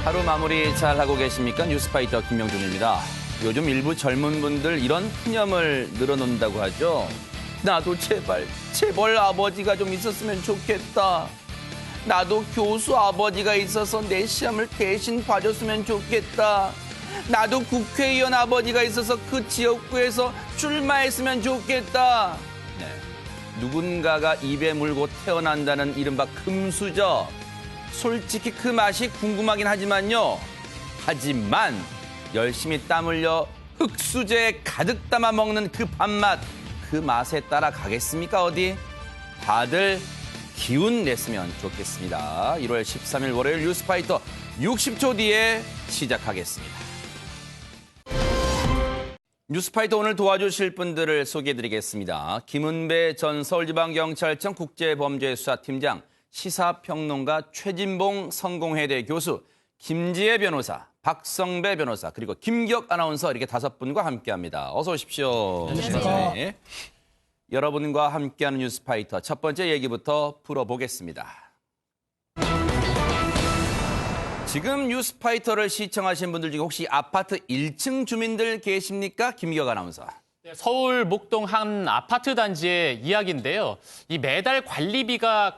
하루 마무리 잘 하고 계십니까? 뉴스파이터 김명준입니다. 요즘 일부 젊은 분들 이런 푸념을 늘어놓는다고 하죠. 나도 제발 아버지가 좀 있었으면 좋겠다. 나도 교수 아버지가 있어서 내 시험을 대신 봐줬으면 좋겠다. 나도 국회의원 아버지가 있어서 그 지역구에서 출마했으면 좋겠다. 네. 누군가가 입에 물고 태어난다는 이른바 금수저. 솔직히 그 맛이 궁금하긴 하지만요. 하지만 열심히 땀 흘려 흑수저에 가득 담아 먹는 그 밥맛, 그 맛에 따라가겠습니까 어디? 다들 기운 냈으면 좋겠습니다. 1월 13일 월요일 뉴스파이터 60초 뒤에 시작하겠습니다. 뉴스파이터 오늘 도와주실 분들을 소개해드리겠습니다. 김은배 전 서울지방경찰청 국제범죄수사팀장, 시사평론가 최진봉 성공회대 교수, 김지혜 변호사, 박성배 변호사, 그리고 김기혁 아나운서 이렇게 5분과 함께합니다. 어서 오십시오. 안녕하십니까. 네. 여러분과 함께하는 뉴스파이터 첫 번째 얘기부터 풀어보겠습니다. 지금 뉴스파이터를 시청하신 분들 중에 혹시 아파트 1층 주민들 계십니까? 김기혁 아나운서. 네, 서울 목동 한 아파트 단지의 이야기인데요. 이 매달 관리비가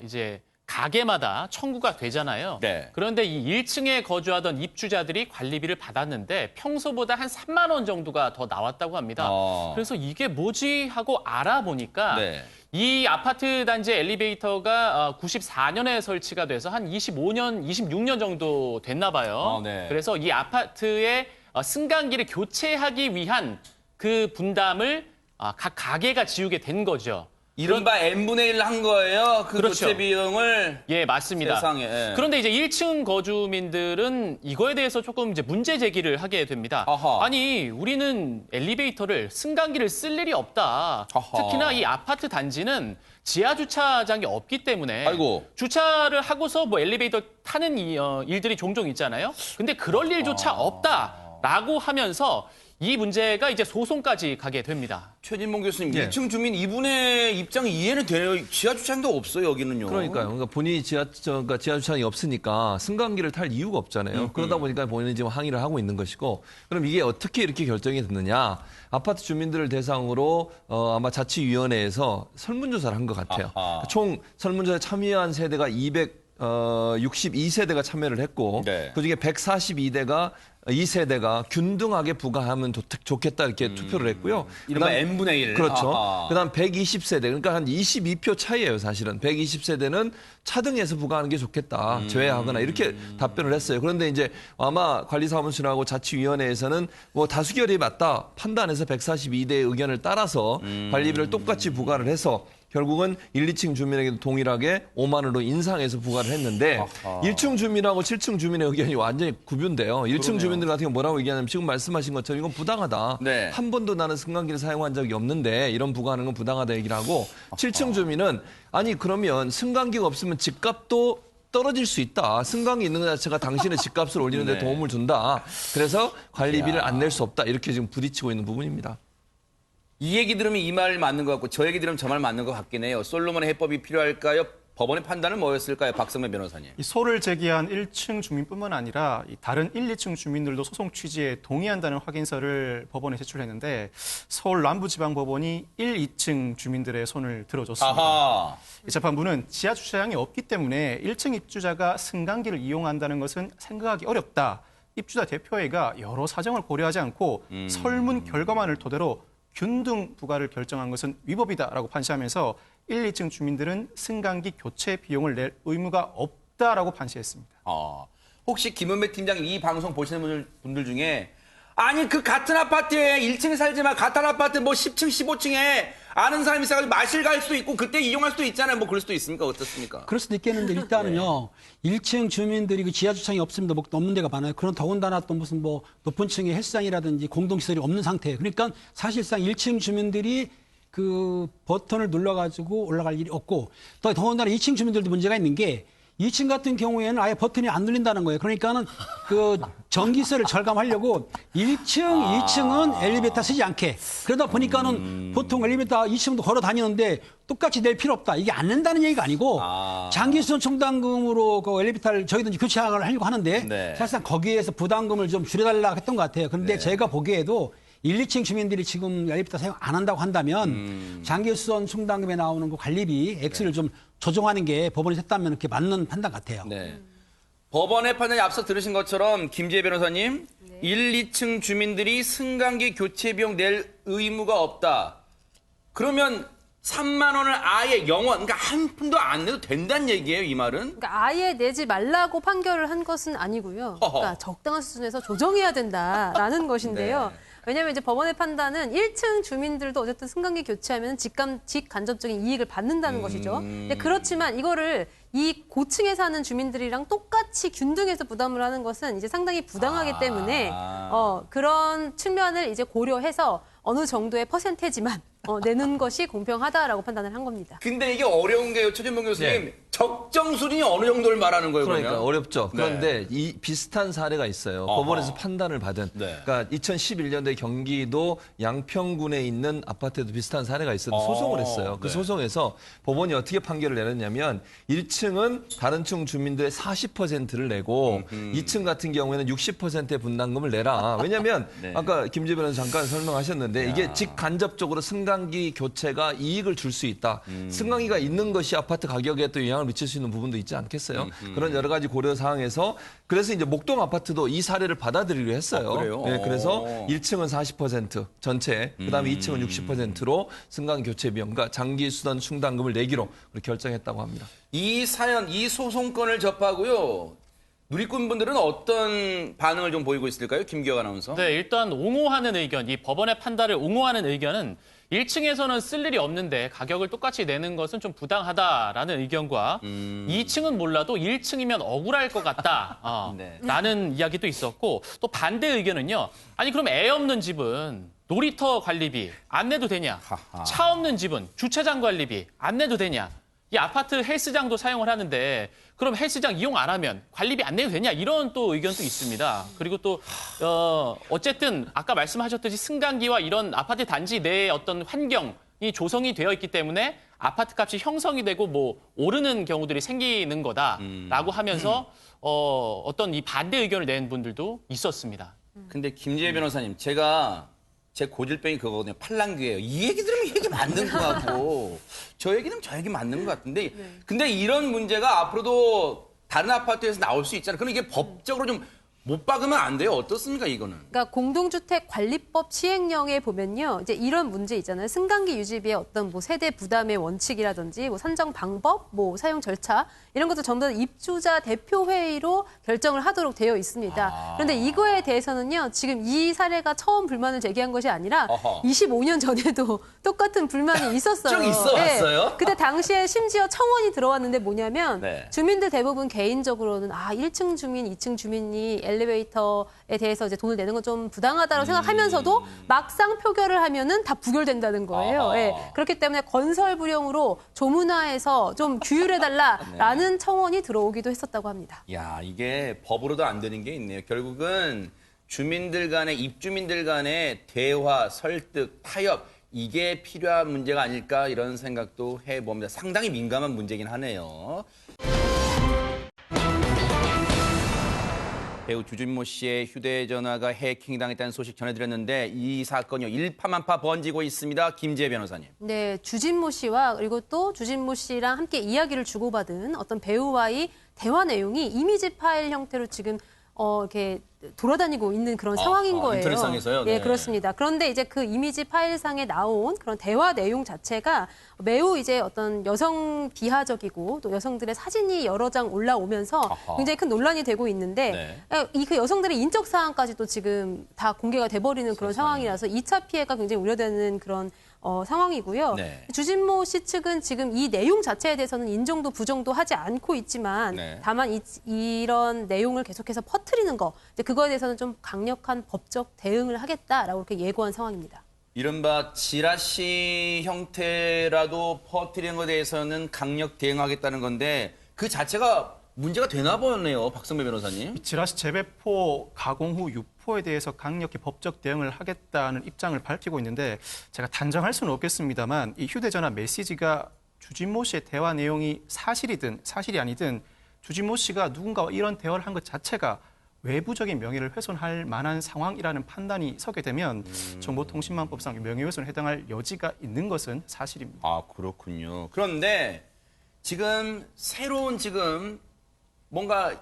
이제 가게마다 청구가 되잖아요. 네. 그런데 이 1층에 거주하던 입주자들이 관리비를 받았는데 평소보다 한 3만 원 정도가 더 나왔다고 합니다. 그래서 이게 뭐지 하고 알아보니까 네. 이 아파트 단지의 엘리베이터가 94년에 설치가 돼서 한 25년, 26년 정도 됐나 봐요. 네. 그래서 이 아파트의 승강기를 교체하기 위한 그 분담을 각 가게가 지우게 된 거죠. 이른바 n분의 1 한 거예요. 그 그렇죠. 교체 비용을. 예, 맞습니다. 세상에. 예. 그런데 이제 1층 거주민들은 이거에 대해서 조금 이제 문제 제기를 하게 됩니다. 아하. 아니, 우리는 엘리베이터를 승강기를 쓸 일이 없다. 아하. 특히나 이 아파트 단지는 지하 주차장이 없기 때문에 아이고. 주차를 하고서 뭐 엘리베이터 타는 일들이 종종 있잖아요. 근데 그럴 일조차 없다라고 하면서 이 문제가 이제 소송까지 가게 됩니다. 최진봉 교수님, 예. 1층 주민 이분의 입장이 이해는 돼요. 지하 주차장도 없어요, 여기는요. 그러니까 본인이 지하주차장이 없으니까 승강기를 탈 이유가 없잖아요. 그러다 보니까 본인이 지금 항의를 하고 있는 것이고, 그럼 이게 어떻게 이렇게 결정이 됐느냐? 아파트 주민들을 대상으로 아마 자치위원회에서 설문조사를 한 것 같아요. 아하. 총 설문조사에 참여한 세대가 262세대가 참여를 했고, 네. 그중에 142대가 이 세대가 균등하게 부과하면 좋겠다 이렇게 투표를 했고요. 이른바 그다음- n분의 1. 그렇죠. 아하. 그다음 120세대, 그러니까 한 22표 차이예요, 사실은. 120세대는 차등해서 부과하는 게 좋겠다, 제외하거나 이렇게 답변을 했어요. 그런데 이제 아마 관리사무실하고 자치위원회에서는 뭐 다수결이 맞다 판단해서 142대의 의견을 따라서 관리비를 똑같이 부과를 해서 결국은 1, 2층 주민에게도 동일하게 5만 원으로 인상해서 부과를 했는데 아하. 1층 주민하고 7층 주민의 의견이 완전히 구분돼요. 1층 그러네요. 주민들 같은 경우 뭐라고 얘기하냐면 지금 말씀하신 것처럼 이건 부당하다. 네. 한 번도 나는 승강기를 사용한 적이 없는데 이런 부과하는 건 부당하다 얘기를 하고 7층 주민은 아니 그러면 승강기가 없으면 집값도 떨어질 수 있다. 승강기 있는 것 자체가 당신의 집값을 올리는 데 네. 도움을 준다. 그래서 관리비를 안 낼 수 없다. 이렇게 지금 부딪히고 있는 부분입니다. 이 얘기 들으면 이 말 맞는 것 같고 저 얘기 들으면 저 말 맞는 것 같긴 해요. 솔로몬의 해법이 필요할까요? 법원의 판단은 뭐였을까요? 박성배 변호사님. 이 소를 제기한 1층 주민뿐만 아니라 이 다른 1, 2층 주민들도 소송 취지에 동의한다는 확인서를 법원에 제출했는데 서울 남부지방법원이 1, 2층 주민들의 손을 들어줬습니다. 아하. 이 재판부는 지하 주차장이 없기 때문에 1층 입주자가 승강기를 이용한다는 것은 생각하기 어렵다. 입주자 대표회가 여러 사정을 고려하지 않고 설문 결과만을 토대로 균등 부과를 결정한 것은 위법이다라고 판시하면서 1, 2층 주민들은 승강기 교체 비용을 낼 의무가 없다라고 판시했습니다. 혹시 김은배 팀장님 이 방송 보시는 분들 중에 아니 그 같은 아파트에 1층에 살지만 같은 아파트 뭐 10층, 15층에 아는 사람이 있어가지고 마실 갈 수도 있고 그때 이용할 수도 있잖아요. 뭐 그럴 수도 있습니까? 어떻습니까? 그럴 수도 있겠는데 일단은요. 1층 주민들이 그 지하 주차장이 없습니다. 뭐 없는 데가 많아요. 그런 더군다나 또 무슨 뭐 높은 층에 헬스장이라든지 공동시설이 없는 상태예요. 그러니까 사실상 1층 주민들이 그 버튼을 눌러가지고 올라갈 일이 없고 또 더군다나 2층 주민들도 문제가 있는 게 2층 같은 경우에는 아예 버튼이 안 눌린다는 거예요. 그러니까는 그 전기세를 절감하려고 1층, 2층은 엘리베이터 쓰지 않게. 그러다 보니까는 보통 엘리베이터 2층도 걸어 다니는데 똑같이 낼 필요 없다. 이게 안 낸다는 얘기가 아니고 장기수선 충당금으로 그 엘리베이터를 저희도 이제 교체하려고 하려고 하는데 네. 사실상 거기에서 부담금을 좀 줄여달라고 했던 것 같아요. 그런데 제가 보기에도 1, 2층 주민들이 지금 엘리베이터 사용 안 한다고 한다면 장기수선 충당금에 나오는 그 관리비 액수를 좀 조정하는 게 법원이 했다면 이렇게 맞는 판단 같아요. 네. 법원의 판단이 앞서 들으신 것처럼 김지혜 변호사님, 1, 2층 주민들이 승강기 교체 비용 낼 의무가 없다. 그러면 3만 원을 아예 영원, 그러니까 한 푼도 안 내도 된다는 얘기예요, 이 말은? 그러니까 아예 내지 말라고 판결을 한 것은 아니고요. 그러니까 적당한 수준에서 조정해야 된다라는 것인데요. 네. 왜냐하면 이제 법원의 판단은 1층 주민들도 어쨌든 승강기 교체하면 직간접적인 이익을 받는다는 것이죠. 근데 그렇지만 이거를 이 고층에 사는 주민들이랑 똑같이 균등해서 부담을 하는 것은 이제 상당히 부당하기 때문에 그런 측면을 이제 고려해서 어느 정도의 퍼센테지만 내는 것이 공평하다라고 판단을 한 겁니다. 근데 이게 어려운 게요, 최진봉 교수님. 적정 수준이 어느 정도를 말하는 거예요, 그러니까 그러면? 어렵죠. 그런데 이 비슷한 사례가 있어요. 법원에서 판단을 받은. 네. 그러니까 2011년도에 경기도 양평군에 있는 아파트에도 비슷한 사례가 있었는데 소송을 했어요. 그 네. 소송에서 법원이 어떻게 판결을 내렸냐면 1층은 다른 층 주민들의 40%를 내고 2층 같은 경우에는 60%의 분담금을 내라. 왜냐하면 네. 아까 김재 변호사 잠깐 설명하셨는데 이게 직간접적으로 승강기 교체가 이익을 줄 수 있다. 승강기가 있는 것이 아파트 가격에 또 영향을 미칠 수 있는 부분도 있지 않겠어요? 그런 여러 가지 고려 사항에서 그래서 이제 목동 아파트도 이 사례를 받아들이려 했어요. 그래요? 네, 그래서 1층은 40% 전체, 그다음에 2층은 60%로 승강 교체 비용, 그러니까 장기 수단 충당금을 내기로 그렇게 결정했다고 합니다. 이 사연, 이 소송건을 접하고요. 누리꾼분들은 어떤 반응을 좀 보이고 있을까요? 김기혁 아나운서. 네, 일단 옹호하는 의견, 이 법원의 판단을 옹호하는 의견은 1층에서는 쓸 일이 없는데 가격을 똑같이 내는 것은 좀 부당하다라는 의견과 2층은 몰라도 1층이면 억울할 것 같다. 네. 라는 이야기도 있었고 또 반대 의견은요. 아니 그럼 애 없는 집은 놀이터 관리비 안 내도 되냐? 하하. 차 없는 집은 주차장 관리비 안 내도 되냐? 이 아파트 헬스장도 사용을 하는데 그럼 헬스장 이용 안 하면 관리비 안 내도 되냐 이런 또 의견도 있습니다. 그리고 또 어쨌든 아까 말씀하셨듯이 승강기와 이런 아파트 단지 내의 어떤 환경이 조성이 되어 있기 때문에 아파트 값이 형성이 되고 뭐 오르는 경우들이 생기는 거다라고 하면서 어떤 이 반대 의견을 낸 분들도 있었습니다. 근데 김지혜 변호사님, 제가 제 고질병이 그거거든요. 팔랑귀예요. 이 얘기 들으면 이 얘기 맞는 것 같고 저 얘기 들으면 저 얘기 맞는 것 같은데 근데 이런 문제가 앞으로도 다른 아파트에서 나올 수 있잖아요. 그럼 이게 법적으로 좀 못 박으면 안 돼요? 어떻습니까, 이거는? 그러니까 공동주택관리법 시행령에 보면요, 이제 이런 문제 있잖아요. 승강기 유지비의 어떤 뭐 세대 부담의 원칙이라든지 뭐 산정 방법, 뭐 사용 절차 이런 것도 전부 다 입주자 대표 회의로 결정을 하도록 되어 있습니다. 그런데 이거에 대해서는요, 지금 이 사례가 처음 불만을 제기한 것이 아니라 어허. 25년 전에도 똑같은 불만이 있었어요. 쭉 있어 왔어요? 그때 당시에 심지어 청원이 들어왔는데 뭐냐면 네. 주민들 대부분 개인적으로는 1층 주민, 2층 주민이 엘리베이터에 대해서 이제 돈을 내는 건 좀 부당하다고 생각하면서도 막상 표결을 하면은 다 부결된다는 거예요. 아하. 예. 그렇기 때문에 건설 불용으로 조문화해서 좀 규율해달라라는 청원이 들어오기도 했었다고 합니다. 야, 이게 법으로도 안 되는 게 있네요. 결국은 주민들 간의, 입주민들 간의 대화, 설득, 타협, 이게 필요한 문제가 아닐까 이런 생각도 해봅니다. 상당히 민감한 문제긴 하네요. 배우 주진모 씨의 휴대전화가 해킹당했다는 소식 전해드렸는데 이 사건이 일파만파 번지고 있습니다. 김지혜 변호사님. 네, 주진모 씨와 그리고 또 주진모 씨랑 함께 이야기를 주고받은 어떤 배우와의 대화 내용이 이미지 파일 형태로 지금 이렇게 돌아다니고 있는 그런 상황인 거예요. 인터넷상에서요? 예, 네. 그렇습니다. 그런데 이제 그 이미지 파일상에 나온 그런 대화 내용 자체가 매우 이제 어떤 여성 비하적이고 또 여성들의 사진이 여러 장 올라오면서 아하. 굉장히 큰 논란이 되고 있는데 이 그 여성들의 인적 사항까지도 지금 다 공개가 돼버리는 그런 상황이라서 2차 피해가 굉장히 우려되는 그런 상황이고요. 네. 주진모 씨 측은 지금 이 내용 자체에 대해서는 인정도 부정도 하지 않고 있지만 네. 다만 이런 내용을 계속해서 퍼뜨리는 거 이제 그거에 대해서는 좀 강력한 법적 대응을 하겠다라고 이렇게 예고한 상황입니다. 이른바 지라시 형태라도 퍼뜨리는 것에 대해서는 강력 대응하겠다는 건데 그 자체가 문제가 되나 보네요, 박성배 변호사님. 지라시 재배포 가공 후 유포에 대해서 강력히 법적 대응을 하겠다는 입장을 밝히고 있는데 제가 단정할 수는 없겠습니다만 이 휴대전화 메시지가 주진모 씨의 대화 내용이 사실이든 사실이 아니든 주진모 씨가 누군가와 이런 대화를 한 것 자체가 외부적인 명예를 훼손할 만한 상황이라는 판단이 서게 되면 정보통신망법상 명예훼손에 해당할 여지가 있는 것은 사실입니다. 아, 그렇군요. 그런데 지금 새로운 뭔가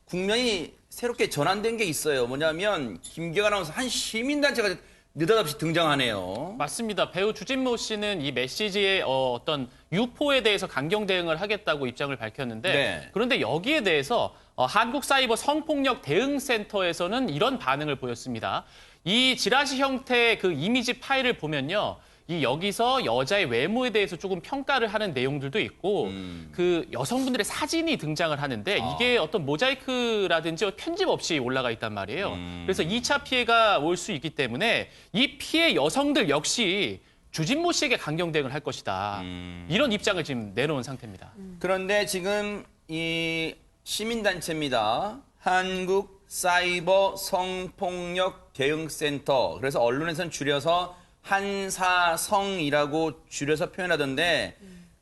국면이 새롭게 전환된 게 있어요. 뭐냐면 김기혁 아나운서 한 시민단체가 느닷없이 등장하네요. 맞습니다. 배우 주진모 씨는 이 메시지의 어떤 유포에 대해서 강경 대응을 하겠다고 입장을 밝혔는데 네. 그런데 여기에 대해서 한국사이버 성폭력 대응센터에서는 이런 반응을 보였습니다. 이 지라시 형태의 그 이미지 파일을 보면요. 이 여기서 여자의 외모에 대해서 조금 평가를 하는 내용들도 있고 그 여성분들의 사진이 등장을 하는데 이게 어떤 모자이크라든지 편집 없이 올라가 있단 말이에요. 그래서 2차 피해가 올 수 있기 때문에 이 피해 여성들 역시 주진모 씨에게 강경 대응을 할 것이다. 이런 입장을 지금 내놓은 상태입니다. 그런데 지금 이 시민단체입니다. 한국 사이버 성폭력 대응센터. 그래서 언론에서는 줄여서 한사성이라고 줄여서 표현하던데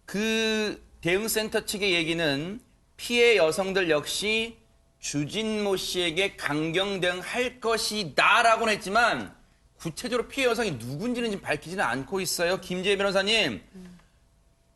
그 대응센터 측의 얘기는 피해 여성들 역시 주진모 씨에게 강경 대응할 것이다라고는 했지만 구체적으로 피해 여성이 누군지는 지금 밝히지는 않고 있어요. 김재희 변호사님.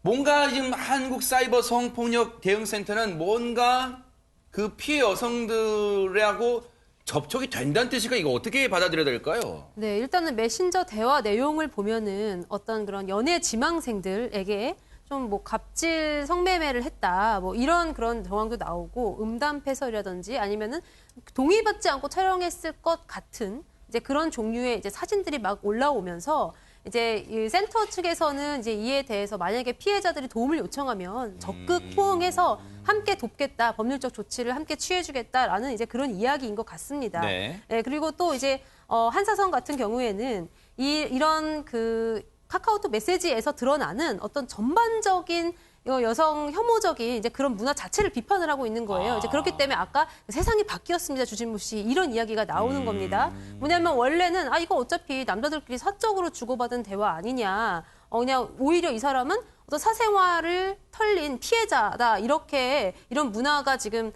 뭔가 지금 한국 사이버 성폭력 대응센터는 뭔가 그 피해 여성들하고 접촉이 된다는 뜻이니까 이거 어떻게 받아들여야 될까요? 네, 일단은 메신저 대화 내용을 보면은 어떤 그런 연애 지망생들에게 좀 뭐 갑질 성매매를 했다, 뭐 이런 그런 정황도 나오고 음담 패설이라든지 아니면은 동의받지 않고 촬영했을 것 같은 이제 그런 종류의 이제 사진들이 막 올라오면서 이제 이 센터 측에서는 이제 이에 대해서 만약에 피해자들이 도움을 요청하면 적극 호응해서 함께 돕겠다, 법률적 조치를 함께 취해주겠다라는 이제 그런 이야기인 것 같습니다. 네. 네, 그리고 또 이제 한사성 같은 경우에는 이런 그 카카오톡 메시지에서 드러나는 어떤 전반적인 여성 혐오적인 이제 그런 문화 자체를 비판을 하고 있는 거예요. 이제 그렇기 때문에 아까 세상이 바뀌었습니다, 주진모 씨 이런 이야기가 나오는 겁니다. 뭐냐면 원래는 이거 어차피 남자들끼리 사적으로 주고받은 대화 아니냐. 그냥 오히려 이 사람은 어떤 사생활을 털린 피해자다 이렇게 이런 문화가 지금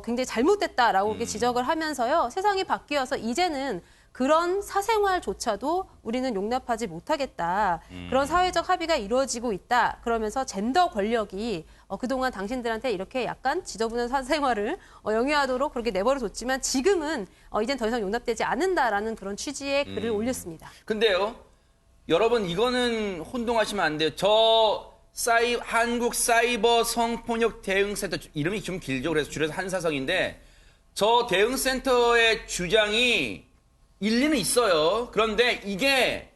굉장히 잘못됐다라고 이렇게 지적을 하면서요. 세상이 바뀌어서 이제는 그런 사생활조차도 우리는 용납하지 못하겠다. 그런 사회적 합의가 이루어지고 있다. 그러면서 젠더 권력이 그동안 당신들한테 이렇게 약간 지저분한 사생활을 영위하도록 그렇게 내버려뒀지만 지금은 이젠 더 이상 용납되지 않는다라는 그런 취지의 글을 올렸습니다. 근데요, 여러분 이거는 혼동하시면 안 돼요. 한국 사이버 성폭력 대응센터 이름이 좀 길죠. 그래서 줄여서 한사성인데 저 대응센터의 주장이 일리는 있어요. 그런데 이게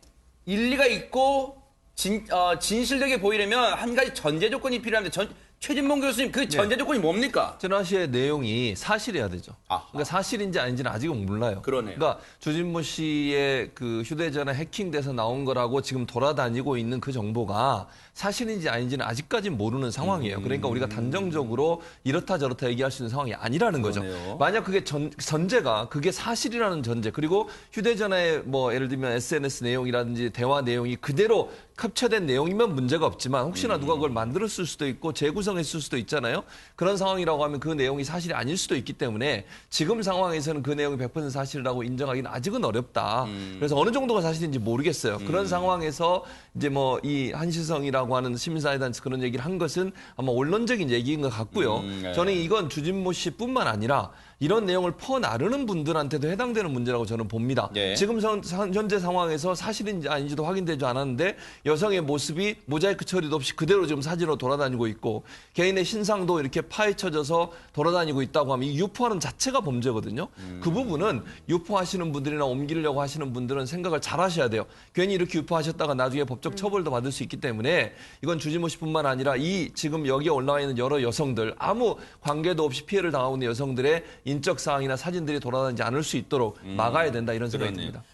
일리가 있고 진실되게 보이려면 한 가지 전제 조건이 필요한데 최진봉 교수님 그 전제 조건이 뭡니까? 지라시의 내용이 사실이어야 되죠. 아하. 그러니까 사실인지 아닌지는 아직은 몰라요. 그러네요. 그러니까 주진모 씨의 그 휴대전화 해킹돼서 나온 거라고 지금 돌아다니고 있는 그 정보가 사실인지 아닌지는 아직까지는 모르는 상황이에요. 그러니까 우리가 단정적으로 이렇다 저렇다 얘기할 수 있는 상황이 아니라는 거죠. 그러네요. 만약 그게 전제가 그게 사실이라는 전제 그리고 휴대전화에 뭐 예를 들면 SNS 내용이라든지 대화 내용이 그대로 캡처된 내용이면 문제가 없지만 혹시나 누가 그걸 만들었을 수도 있고 재구성했을 수도 있잖아요. 그런 상황이라고 하면 그 내용이 사실이 아닐 수도 있기 때문에 지금 상황에서는 그 내용이 100% 사실이라고 인정하기는 아직은 어렵다. 그래서 어느 정도가 사실인지 모르겠어요. 그런 상황에서 이제 뭐 이 한시성이라고 하는 시민사회단체 그런 얘기를 한 것은 아마 원론적인 얘기인 것 같고요. 네. 저는 이건 주진모 씨뿐만 아니라 이런 내용을 퍼나르는 분들한테도 해당되는 문제라고 저는 봅니다. 네. 지금 현재 상황에서 사실인지 아닌지도 확인되지 않았는데 여성의 모습이 모자이크 처리도 없이 그대로 지금 사진으로 돌아다니고 있고 개인의 신상도 이렇게 파헤쳐져서 돌아다니고 있다고 하면 이 유포하는 자체가 범죄거든요. 그 부분은 유포하시는 분들이나 옮기려고 하시는 분들은 생각을 잘 하셔야 돼요. 괜히 이렇게 유포하셨다가 나중에 법적 처벌도 받을 수 있기 때문에 이건 주진모 씨뿐만 아니라 이 지금 여기에 올라와 있는 여러 여성들 아무 관계도 없이 피해를 당하고 있는 여성들의 인적 사항이나 사진들이 돌아다니지 않을 수 있도록 막아야 된다 이런 생각이 그러네요. 듭니다.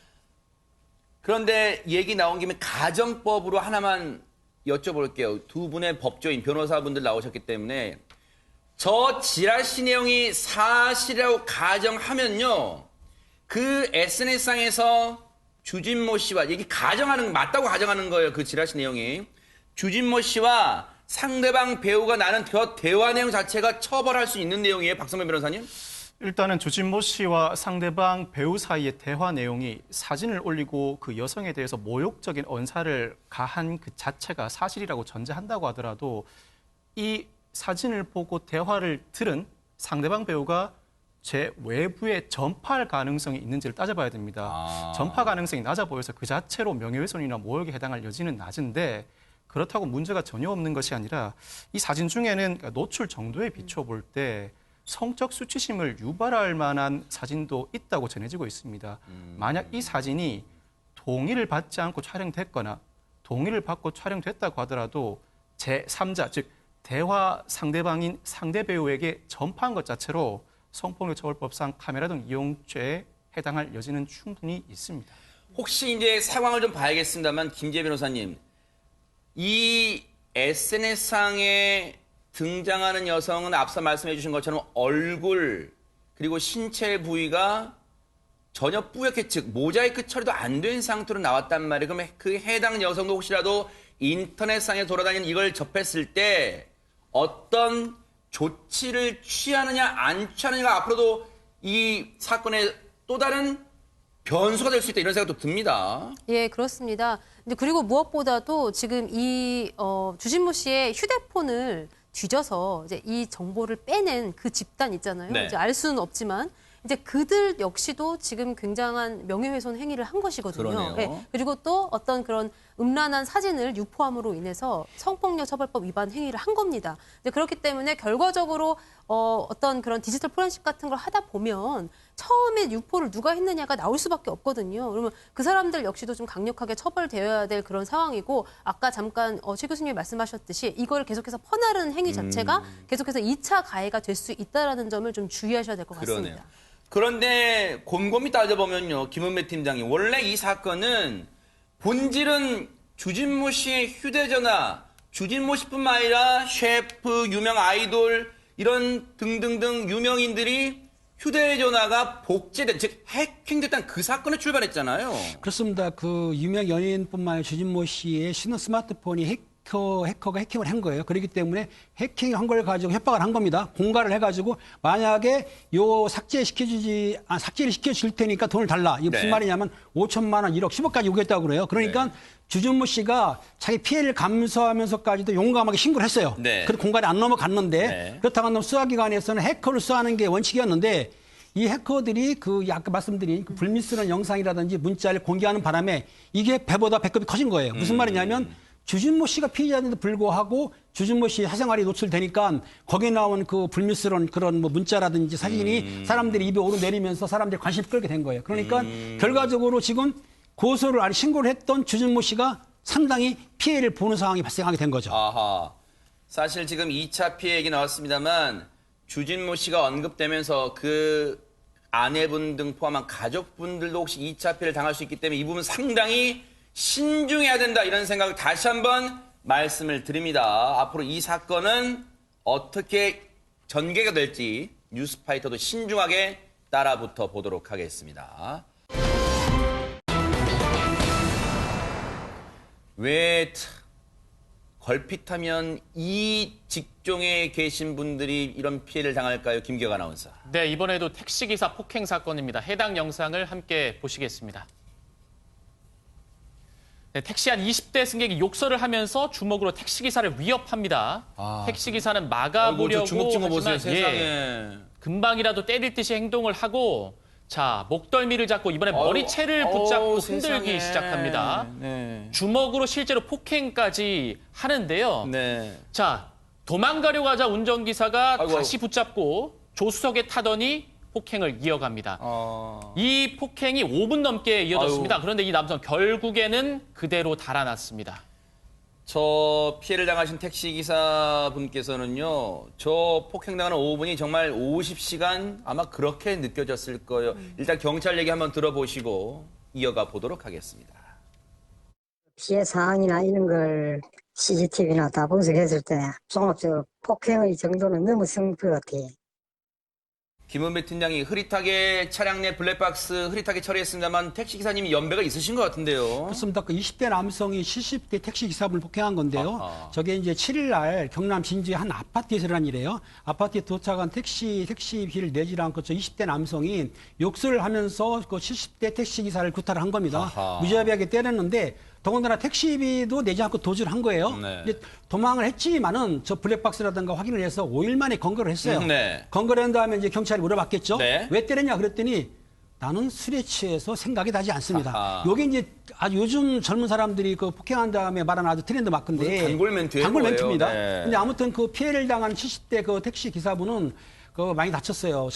그런데 얘기 나온 김에 가정법으로 하나만 여쭤볼게요. 두 분의 법조인, 변호사분들 나오셨기 때문에 저 지라시 내용이 사실이라고 가정하면요. 그 SNS상에서 주진모 씨와 이게 맞다고 가정하는 거예요. 그 지라시 내용이. 주진모 씨와 상대방 배우가 나눈 대화 내용 자체가 처벌할 수 있는 내용이에요. 박성면 변호사님? 일단은 주진모 씨와 상대방 배우 사이의 대화 내용이 사진을 올리고 그 여성에 대해서 모욕적인 언사를 가한 그 자체가 사실이라고 전제한다고 하더라도 이 사진을 보고 대화를 들은 상대방 배우가 제 외부에 전파할 가능성이 있는지를 따져봐야 됩니다. 전파 가능성이 낮아 보여서 그 자체로 명예훼손이나 모욕에 해당할 여지는 낮은데 그렇다고 문제가 전혀 없는 것이 아니라 이 사진 중에는 노출 정도에 비춰볼 때 성적 수치심을 유발할 만한 사진도 있다고 전해지고 있습니다. 만약 이 사진이 동의를 받지 않고 촬영됐거나 동의를 받고 촬영됐다고 하더라도 제3자, 즉 대화 상대방인 상대 배우에게 전파한 것 자체로 성폭력처벌법상 카메라 등 이용죄에 해당할 여지는 충분히 있습니다. 혹시 이제 상황을 좀 봐야겠습니다만 김재 변호사님, 이 SNS상에 등장하는 여성은 앞서 말씀해 주신 것처럼 얼굴 그리고 신체 부위가 전혀 뿌옇게 즉 모자이크 처리도 안 된 상태로 나왔단 말이에요. 그러면 그 해당 여성도 혹시라도 인터넷상에 돌아다니는 이걸 접했을 때 어떤 조치를 취하느냐 안 취하느냐가 앞으로도 이 사건의 또 다른 변수가 될 수 있다 이런 생각도 듭니다. 예, 그렇습니다. 근데 그리고 무엇보다도 지금 이 주진모 씨의 휴대폰을 뒤져서 이제 이 정보를 빼낸 그 집단 있잖아요. 네. 이제 알 수는 없지만 이제 그들 역시도 지금 굉장한 명예훼손 행위를 한 것이거든요. 그러네요. 예, 그리고 또 어떤 그런 음란한 사진을 유포함으로 인해서 성폭력처벌법 위반 행위를 한 겁니다. 이제 그렇기 때문에 결과적으로 어떤 그런 디지털 포렌식 같은 걸 하다 보면 처음에 유포를 누가 했느냐가 나올 수밖에 없거든요. 그러면 그 사람들 역시도 좀 강력하게 처벌되어야 될 그런 상황이고 아까 잠깐 최 교수님이 말씀하셨듯이 이걸 계속해서 퍼나르는 행위 자체가 계속해서 2차 가해가 될 수 있다는 점을 좀 주의하셔야 될 것 같습니다. 그러네요. 그런데 곰곰이 따져보면요. 김은배 팀장님. 원래 이 사건은 본질은 주진모 씨의 휴대전화, 주진모 씨뿐만 아니라 셰프, 유명 아이돌 이런 등등등 유명인들이 휴대전화가 복제된, 즉 해킹됐다는 그 사건에 출발했잖아요. 그렇습니다. 그 유명 연예인뿐만 아니라 주진모 씨의 신호 스마트폰이 해커가 해킹을 한 거예요. 그렇기 때문에 해킹한 걸 가지고 협박을 한 겁니다. 공갈을 해가지고 만약에 삭제를 시켜줄 테니까 돈을 달라. 이게 무슨 네. 말이냐면 5천만 원, 1억, 10억까지 요구했다고 그래요. 그러니까 네. 주진모 씨가 자기 피해를 감수하면서까지도 용감하게 신고를 했어요. 네. 그래서 공갈이 안 넘어갔는데 네. 그렇다고 하면 수사기관에서는 해커를 수사하는 게 원칙이었는데 이 해커들이 아까 말씀드린 그 불미스러운 영상이라든지 문자를 공개하는 바람에 이게 배보다 배꼽이 커진 거예요. 무슨 말이냐면 주진모 씨가 피해자인데도 불구하고 주진모 씨 사생활이 노출되니까 거기에 나온 그 불미스러운 그런 뭐 문자라든지 사진이 사람들이 입에 오르내리면서 사람들이 관심을 끌게 된 거예요. 그러니까 결과적으로 지금 신고를 했던 주진모 씨가 상당히 피해를 보는 상황이 발생하게 된 거죠. 아하. 사실 지금 2차 피해 얘기 나왔습니다만 주진모 씨가 언급되면서 그 아내분 등 포함한 가족분들도 혹시 2차 피해를 당할 수 있기 때문에 이 부분 상당히 신중해야 된다 이런 생각을 다시 한번 말씀을 드립니다. 앞으로 이 사건은 어떻게 전개가 될지 뉴스파이터도 신중하게 따라붙어 보도록 하겠습니다. 왜 걸핏하면 이 직종에 계신 분들이 이런 피해를 당할까요? 김기혁 아나운서. 네, 이번에도 택시기사 폭행 사건입니다. 해당 영상을 함께 보시겠습니다. 네, 택시 한 20대 승객이 욕설을 하면서 주먹으로 택시기사를 위협합니다. 택시기사는 막아보려고 하지만 금방이라도 때릴 듯이 행동을 하고 자 목덜미를 잡고 이번에 머리채를 붙잡고 흔들기 시작합니다. 네. 주먹으로 실제로 폭행까지 하는데요. 네. 자 도망가려고 하자 운전기사가 아이고. 다시 붙잡고 조수석에 타더니 폭행을 이어갑니다. 이 폭행이 5분 넘게 이어졌습니다. 아유. 그런데 이 남성 결국에는 그대로 달아났습니다. 저 피해를 당하신 택시기사분께서는요. 저 폭행당하는 5분이 정말 50시간 아마 그렇게 느껴졌을 거예요. 일단 경찰 얘기 한번 들어보시고 이어가 보도록 하겠습니다. 피해 사항이나 이런 걸 CCTV나 다 분석했을 때 종합적으로 폭행의 정도는 넘어선 것 같아요. 김은배 팀장이 흐릿하게 차량 내 블랙박스 흐릿하게 처리했습니다만 택시 기사님이 연배가 있으신 것 같은데요. 그렇습니다. 그 20대 남성이 70대 택시 기사분을 폭행한 건데요. 아하. 저게 이제 7일 날 경남 진주의 한 아파트에서 일어난 일이에요. 아파트에 도착한 택시비를 내지 않고 저 20대 남성이 욕설을 하면서 그 70대 택시 기사를 구타를 한 겁니다. 아하. 무자비하게 때렸는데 더군다나 택시비도 내지 않고 도주를 한 거예요. 네. 근데 도망을 했지만은 저 블랙박스라든가 확인을 해서 5일 만에 검거를 했어요. 네. 검거를 한 다음에 이제 경찰이 물어봤겠죠. 네. 왜 때렸냐 그랬더니 나는 술에 취해서 생각이 나지 않습니다. 아하. 요게 이제 아주 요즘 젊은 사람들이 그 폭행한 다음에 말하는 아주 트렌드 마크인데. 무슨 단골 멘트예요, 단골 그거예요? 멘트입니다. 네. 근데 아무튼 그 피해를 당한 70대 그 택시 기사분은 그 많이 다쳤어요.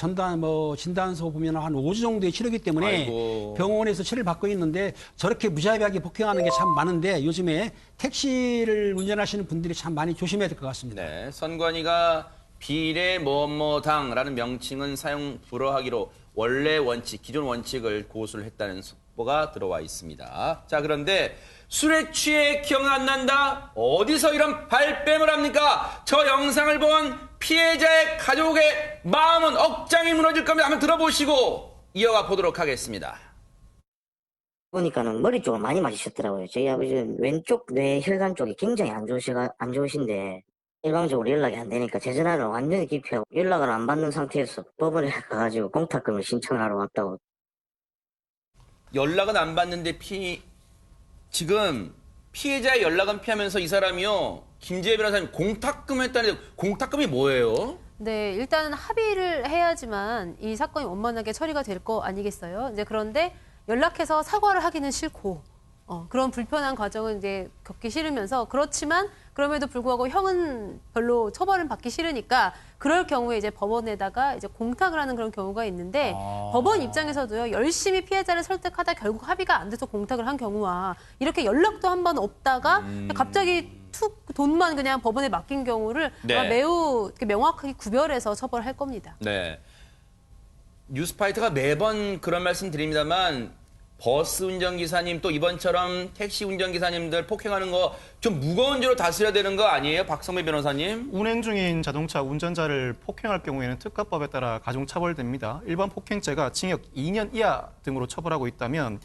진단서 보면 한 5주 정도의 치료기 때문에 아이고. 병원에서 치료를 받고 있는데 저렇게 무자비하게 폭행하는 게 참 많은데 요즘에 택시를 운전하시는 분들이 참 많이 조심해야 될 것 같습니다. 네, 선관위가 비례 뭐뭐당라는 명칭은 사용 불허하기로 원래 원칙, 기존 원칙을 고수를 했다는 속보가 들어와 있습니다. 자, 그런데 술에 취해 기억 안 난다? 어디서 이런 발뺌을 합니까? 저 영상을 본 피해자의 가족의 마음은 억장이 무너질 겁니다. 한번 들어보시고 이어가 보도록 하겠습니다. 보니까는 머리 쪽을 많이 맞으셨더라고요. 저희 아버지는 왼쪽 뇌 혈관 쪽이 굉장히 안 좋으신데 일방적으로 연락이 안 되니까 제 전화를 완전히 기피하고 연락을 안 받는 상태에서 법원에 가가지고 공탁금을 신청을 하러 왔다고. 연락은 안 받는데 지금 피해자의 연락은 피하면서 이 사람이요. 김지혜 변호사님 공탁금 했다는데 공탁금이 뭐예요? 네, 일단은 합의를 해야지만 이 사건이 원만하게 처리가 될 거 아니겠어요? 이제 그런데 연락해서 사과를 하기는 싫고, 그런 불편한 과정을 이제 겪기 싫으면서 그렇지만 그럼에도 불구하고 형은 별로 처벌은 받기 싫으니까 그럴 경우에 이제 법원에다가 이제 공탁을 하는 그런 경우가 있는데 법원 입장에서도요 열심히 피해자를 설득하다 결국 합의가 안 돼서 공탁을 한 경우와 이렇게 연락도 한 번 없다가 갑자기 툭 돈만 그냥 법원에 맡긴 경우를 네. 아마 매우 이렇게 명확하게 구별해서 처벌할 겁니다. 네. 뉴스파이터가 매번 그런 말씀 드립니다만 버스 운전기사님 또 이번처럼 택시 운전기사님들 폭행하는 거 좀 무거운 죄로 다스려야 되는 거 아니에요? 박성배 변호사님? 운행 중인 자동차 운전자를 폭행할 경우에는 특가법에 따라 가중처벌됩니다. 일반 폭행죄가 징역 2년 이하 등으로 처벌하고 있다면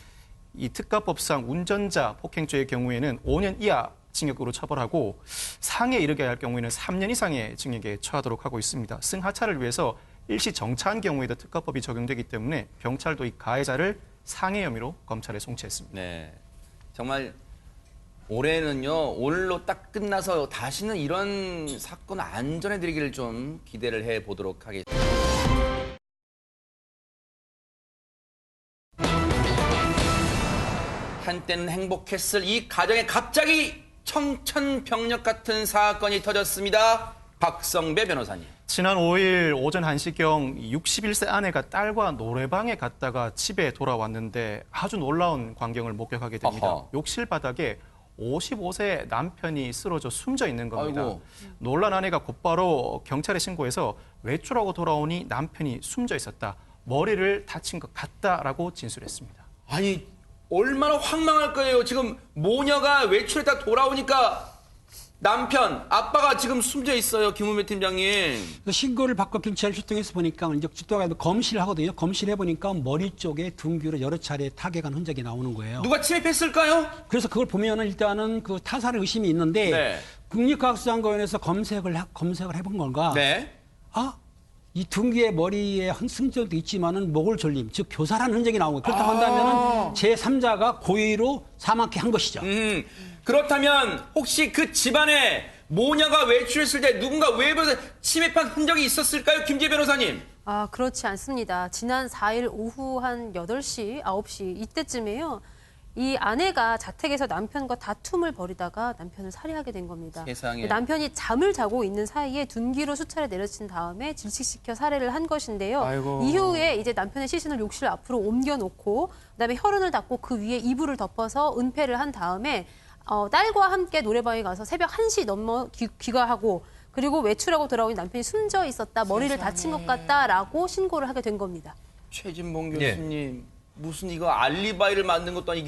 이 특가법상 운전자 폭행죄의 경우에는 5년 이하 징역으로 처벌하고 상해에 이르게 할 경우에는 3년 이상의 징역에 처하도록 하고 있습니다. 승하차를 위해서 일시 정차한 경우에도 특가법이 적용되기 때문에 경찰도 이 가해자를 상해 혐의로 검찰에 송치했습니다. 네. 정말 올해는요, 오늘로 딱 끝나서 다시는 이런 사건 안 전해드리기를 좀 기대를 해보도록 하겠습니다. 한때는 행복했을 이 가정에 갑자기 청천벽력 같은 사건이 터졌습니다. 박성배 변호사님. 지난 5일 오전 1시경 61세 아내가 딸과 노래방에 갔다가 집에 돌아왔는데 아주 놀라운 광경을 목격하게 됩니다. 아하. 욕실 바닥에 55세 남편이 쓰러져 숨져 있는 겁니다. 아이고. 놀란 아내가 곧바로 경찰에 신고해서 외출하고 돌아오니 남편이 숨져 있었다. 머리를 다친 것 같다라고 진술했습니다. 아니, 얼마나 황망할 거예요. 지금 모녀가 외출했다 돌아오니까 남편, 아빠가 지금 숨져 있어요. 김은배 팀장님. 그 신고를 받고 경찰 출동해서 보니까 이제 출동해서 검시를 하거든요. 검시를 해보니까 머리 쪽에 등 뒤로 여러 차례 타격한 흔적이 나오는 거예요. 누가 침입했을까요? 그래서 그걸 보면은 일단은 그 타살의 의심이 있는데 네. 국립과학수사관에서 검색을 해본 건가? 네. 이 등 뒤에 머리에 흔적도 있지만은 목을 졸림, 즉 교살한 흔적이 나오고 그렇다고 한다면은 제3자가 고의로 사망케 한 것이죠. 그렇다면 혹시 그 집안에 모녀가 외출했을 때 누군가 외부에서 침입한 흔적이 있었을까요? 김지혜 변호사님. 아, 그렇지 않습니다. 지난 4일 오후 한 8시, 9시 이때쯤에요. 이 아내가 자택에서 남편과 다툼을 벌이다가 남편을 살해하게 된 겁니다. 세상에. 남편이 잠을 자고 있는 사이에 둔기로 수차례 내려친 다음에 질식시켜 살해를 한 것인데요. 아이고. 이후에 이제 남편의 시신을 욕실 앞으로 옮겨놓고 그다음에 혈흔을 닦고 그 위에 이불을 덮어서 은폐를 한 다음에 딸과 함께 노래방에 가서 새벽 1시 넘어 귀가하고 그리고 외출하고 돌아오니 남편이 숨져 있었다, 머리를 다친 것 같다라고 신고를 하게 된 겁니다. 최진봉 교수님. 무슨 이거 알리바이를 만든 것도 아니고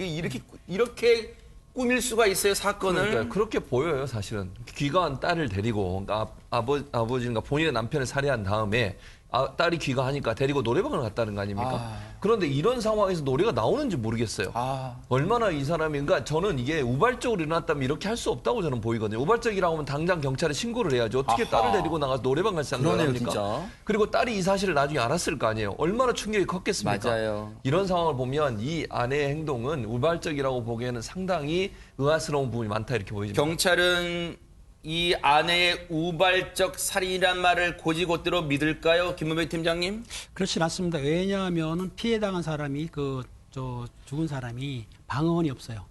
이렇게 꾸밀 수가 있어요, 사건을. 그러니까 그렇게 보여요, 사실은. 귀가한 딸을 데리고 아버지가 본인의 남편을 살해한 다음에 딸이 귀가하니까 데리고 노래방을 갔다는 거 아닙니까? 그런데 이런 상황에서 노래가 나오는지 모르겠어요. 얼마나 이 사람이, 그러니까 저는 이게 우발적으로 일어났다면 이렇게 할 수 없다고 저는 보이거든요. 우발적이라고 하면 당장 경찰에 신고를 해야죠. 어떻게 딸을 데리고 나가서 노래방 갈 생각을 그러네요, 합니까? 진짜. 그리고 딸이 이 사실을 나중에 알았을 거 아니에요. 얼마나 충격이 컸겠습니까? 맞아요. 이런 상황을 보면 이 아내의 행동은 우발적이라고 보기에는 상당히 의아스러운 부분이 많다 이렇게 보입니다. 경찰은 이 아내의 우발적 살인이란 말을 곧이곧대로 믿을까요, 김문배 팀장님? 그렇진 않습니다. 왜냐하면은 피해당한 사람이 죽은 사람이 방언이 없어요.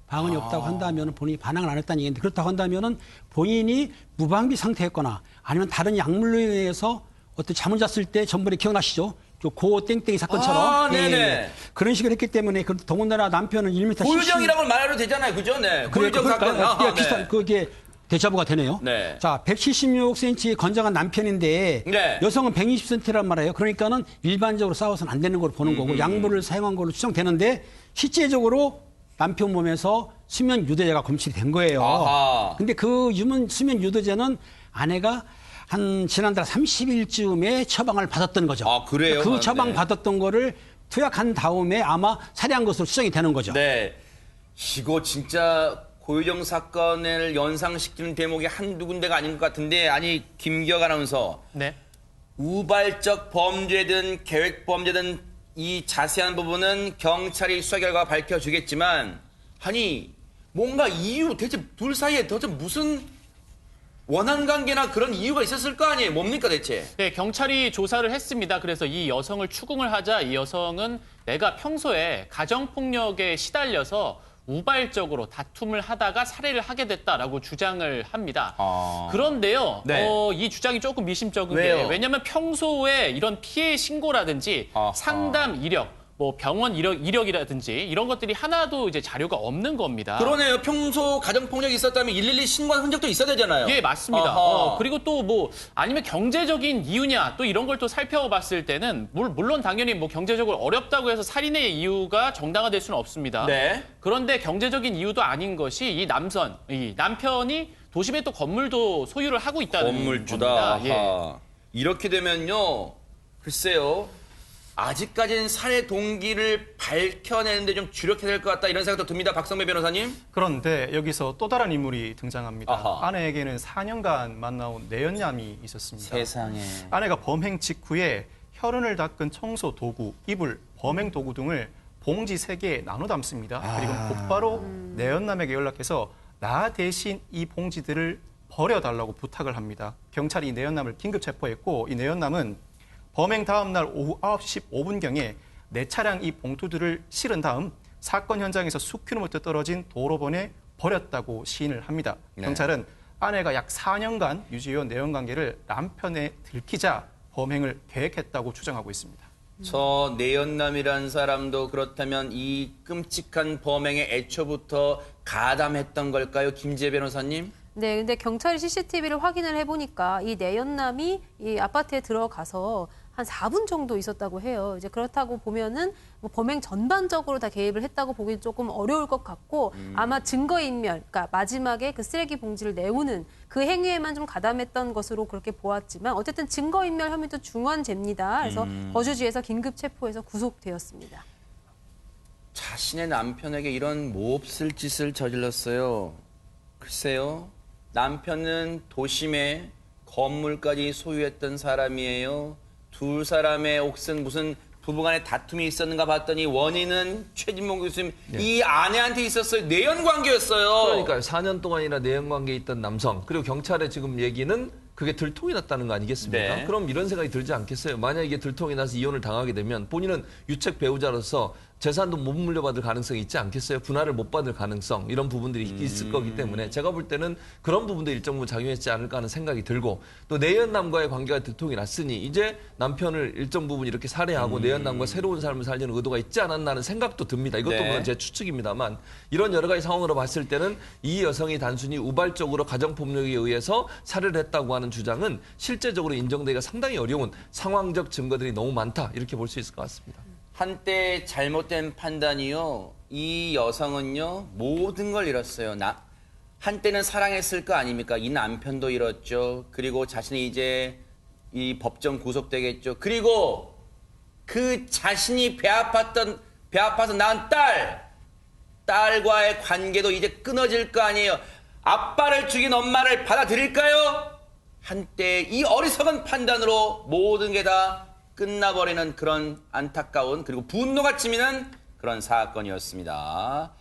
방언이 없다고 한다면 본인이 반항을 안 했다는 얘기인데 그렇다고 한다면은 본인이 무방비 상태였거나 아니면 다른 약물로 인해서 어떤 잠을 잤을 때 전번에 기억나시죠? 고 땡땡이 사건처럼 네네. 그런 식으로 했기 때문에 더군다나 남편은 1m 70. 고유정이라고 말해도 되잖아요, 그죠? 네. 고유정 그럴까요? 사건. 비슷한 그게 대자부가 되네요. 네. 자, 176cm 건장한 남편인데 네. 여성은 120cm란 말이에요. 그러니까는 일반적으로 싸워서는 안 되는 걸 보는 거고 약물을 사용한 걸로 추정되는데 실제적으로 남편 몸에서 수면 유도제가 검출이 된 거예요. 아하. 근데 그 수면 유도제는 아내가 한 지난달 30일쯤에 처방을 받았던 거죠. 아, 그래요? 그 네. 처방 받았던 거를 투약한 다음에 아마 살해한 것으로 추정이 되는 거죠. 네. 이거 진짜 고유정 사건을 연상시키는 대목이 한두 군데가 아닌 것 같은데, 아니, 김기혁 아나운서. 네. 우발적 범죄든 계획 범죄든 이 자세한 부분은 경찰이 수사 결과가 밝혀주겠지만, 아니, 뭔가 이유, 대체 둘 사이에 도대체 무슨 원한 관계나 그런 이유가 있었을 거 아니에요? 뭡니까 대체? 네, 경찰이 조사를 했습니다. 그래서 이 여성을 추궁을 하자 이 여성은 내가 평소에 가정폭력에 시달려서 우발적으로 다툼을 하다가 살해를 하게 됐다라고 주장을 합니다. 그런데요, 네. 이 주장이 조금 미심쩍은 왜요? 게 왜냐하면 평소에 이런 피해 신고라든지 상담 이력, 뭐 병원 이력이라든지 이런 것들이 하나도 이제 자료가 없는 겁니다. 그러네요. 평소 가정폭력이 있었다면 112 신고한 흔적도 있어야 되잖아요. 예, 맞습니다. 아하. 그리고 또 뭐 아니면 경제적인 이유냐 또 이런 걸 또 살펴봤을 때는 물론 당연히 뭐 경제적으로 어렵다고 해서 살인의 이유가 정당화될 수는 없습니다. 네. 그런데 경제적인 이유도 아닌 것이 이 남편이 도심에 또 건물도 소유를 하고 있다는 건물주다. 겁니다. 예. 아하. 이렇게 되면요. 글쎄요. 아직까지는 살해 동기를 밝혀내는데 좀 주력해야 될 것 같다 이런 생각도 듭니다. 박성배 변호사님. 그런데 여기서 또 다른 인물이 등장합니다. 아하. 아내에게는 4년간 만나온 내연남이 있었습니다. 세상에. 아내가 범행 직후에 혈흔을 닦은 청소 도구, 이불, 범행 도구 등을 봉지 3개에 나눠 담습니다. 그리고 곧바로 내연남에게 연락해서 나 대신 이 봉지들을 버려달라고 부탁을 합니다. 경찰이 이 내연남을 긴급 체포했고 이 내연남은 범행 다음 날 오후 9시 15분경에 내 차량 이 봉투들을 실은 다음 사건 현장에서 수킬로미터 떨어진 도로변에 버렸다고 시인을 합니다. 네. 경찰은 아내가 약 4년간 유지해온 내연관계를 남편에 들키자 범행을 계획했다고 추정하고 있습니다. 저 내연남이라는 사람도 그렇다면 이 끔찍한 범행에 애초부터 가담했던 걸까요? 김지혜 변호사님? 네, 근데 경찰이 CCTV를 확인을 해보니까 이 내연남이 이 아파트에 들어가서 한 4분 정도 있었다고 해요. 이제 그렇다고 보면은 뭐 범행 전반적으로 다 개입을 했다고 보기 조금 어려울 것 같고 아마 증거인멸, 그러니까 마지막에 그 쓰레기 봉지를 내오는 그 행위에만 좀 가담했던 것으로 그렇게 보았지만 어쨌든 증거인멸 혐의도 중한 죄입니다. 그래서 거주지에서 긴급 체포해서 구속되었습니다. 자신의 남편에게 이런 몹쓸 짓을 저질렀어요. 글쎄요. 남편은 도심에 건물까지 소유했던 사람이에요. 두 사람의 옥슨 무슨 부부간에 다툼이 있었는가 봤더니 원인은 최진봉 교수님 이 아내한테 있었어요. 내연 관계였어요. 그러니까요. 4년 동안이나 내연관계에 있던 남성 그리고 경찰의 지금 얘기는 그게 들통이 났다는 거 아니겠습니까? 네. 그럼 이런 생각이 들지 않겠어요? 만약 이게 들통이 나서 이혼을 당하게 되면 본인은 유책 배우자로서 재산도 못 물려받을 가능성이 있지 않겠어요? 분할을 못 받을 가능성 이런 부분들이 있을 거기 때문에 제가 볼 때는 그런 부분도 일정 부분 작용했지 않을까 하는 생각이 들고 또 내연남과의 관계가 들통이 났으니 이제 남편을 일정 부분 이렇게 살해하고 내연남과 새로운 삶을 살려는 의도가 있지 않았나 하는 생각도 듭니다. 이것도 네. 물론 제 추측입니다만 이런 여러 가지 상황으로 봤을 때는 이 여성이 단순히 우발적으로 가정폭력에 의해서 살해를 했다고 하는 주장은 실제적으로 인정되기가 상당히 어려운 상황적 증거들이 너무 많다 이렇게 볼 수 있을 것 같습니다. 한때 잘못된 판단이요. 이 여성은요 모든 걸 잃었어요. 한때는 사랑했을 거 아닙니까? 이 남편도 잃었죠. 그리고 자신이 이제 이 법정 구속되겠죠. 그리고 그 자신이 배 아파서 낳은 딸과의 관계도 이제 끊어질 거 아니에요. 아빠를 죽인 엄마를 받아들일까요? 한때 이 어리석은 판단으로 모든 게 다 끝나버리는 그런 안타까운 그리고 분노가 치미는 그런 사건이었습니다.